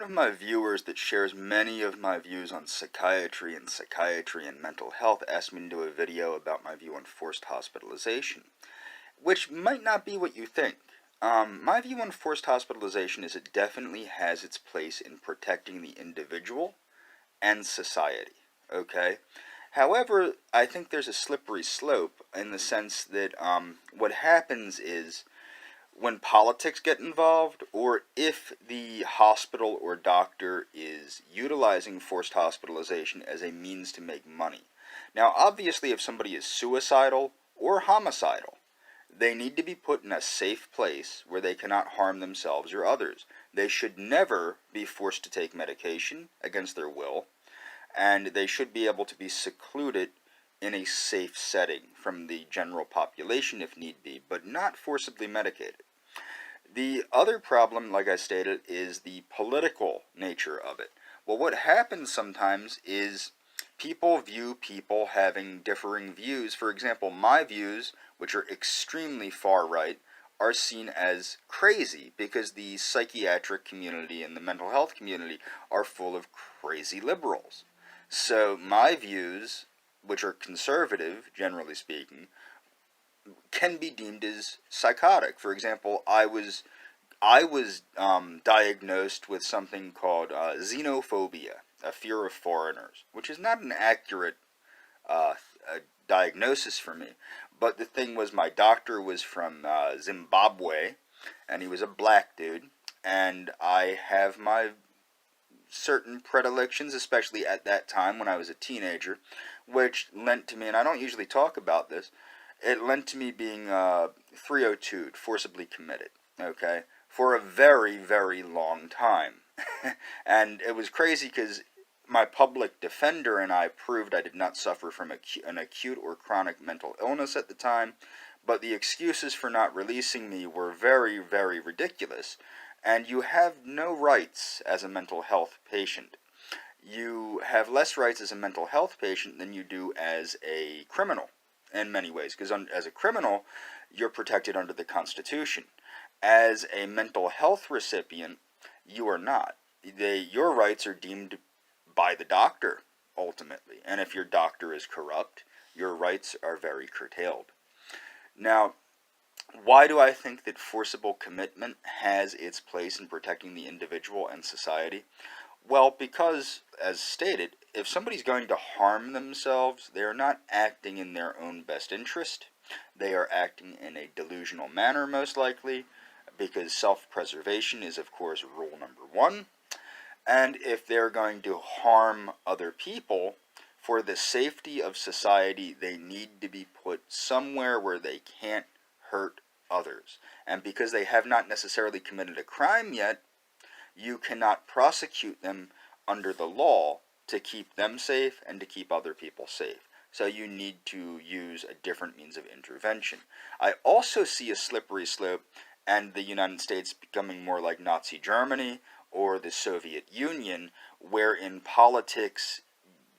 of my viewers that shares many of my views on psychiatry and mental health asked me to do a video about my view on forced hospitalization, which might not be what you think. My view on forced hospitalization is it definitely has its place in protecting the individual and society, okay? However, I think there's a slippery slope in the sense that what happens is when politics get involved, or if the hospital or doctor is utilizing forced hospitalization as a means to make money. Now, obviously, if somebody is suicidal or homicidal, they need to be put in a safe place where they cannot harm themselves or others. They should never be forced to take medication against their will, and they should be able to be secluded in a safe setting from the general population if need be, but not forcibly medicated. The other problem, like I stated, is the political nature of it. Well, what happens sometimes is people view people having differing views. For example, my views, which are extremely far right, are seen as crazy because the psychiatric community and the mental health community are full of crazy liberals. So my views, which are conservative, generally speaking, can be deemed as psychotic. For example, I was diagnosed with something called xenophobia, a fear of foreigners, which is not an accurate diagnosis for me. But the thing was, my doctor was from Zimbabwe, and he was a black dude, and I have my certain predilections, especially at that time when I was a teenager, which lent to me, and I don't usually talk about this, it lent to me being 302'd, forcibly committed, okay, for a very, very long time. And it was crazy because my public defender and I proved I did not suffer from an acute or chronic mental illness at the time, but the excuses for not releasing me were very, very ridiculous, and you have no rights as a mental health patient. You have less rights as a mental health patient than you do as a criminal in many ways, because as a criminal, you're protected under the Constitution. As a mental health recipient, you are not. Your rights are deemed by the doctor, ultimately, and if your doctor is corrupt, your rights are very curtailed. Now, why do I think that forcible commitment has its place in protecting the individual and society? Well, because, as stated, if somebody's going to harm themselves, they are not acting in their own best interest. They are acting in a delusional manner, most likely, because self-preservation is, of course, rule number one. And if they're going to harm other people, for the safety of society, they need to be put somewhere where they can't hurt others. And because they have not necessarily committed a crime yet, you cannot prosecute them under the law to keep them safe and to keep other people safe. So you need to use a different means of intervention. I also see a slippery slope and the United States becoming more like Nazi Germany or the Soviet Union, wherein politics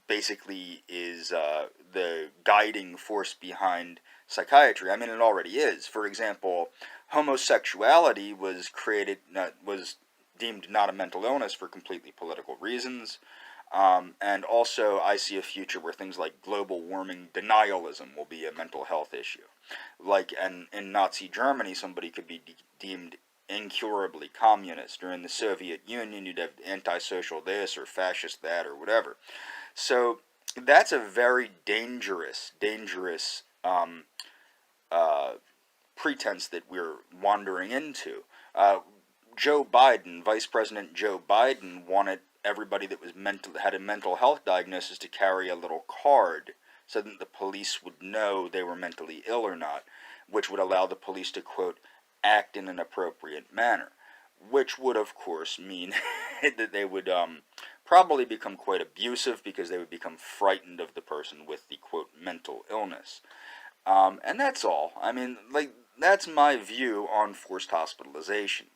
basically is the guiding force behind psychiatry. I mean, it already is. For example, homosexuality was deemed not a mental illness for completely political reasons. And also, I see a future where things like global warming denialism will be a mental health issue. Like in Nazi Germany, somebody could be deemed incurably communist, or in the Soviet Union, you'd have antisocial this or fascist that or whatever. So that's a very dangerous pretense that we're wandering into. Joe Biden, Vice President Joe Biden, wanted everybody that had a mental health diagnosis to carry a little card so that the police would know they were mentally ill or not, which would allow the police to, quote, act in an appropriate manner, which would, of course, mean that they would probably become quite abusive because they would become frightened of the person with the, quote, mental illness. And that's all. I mean, like, that's my view on forced hospitalization.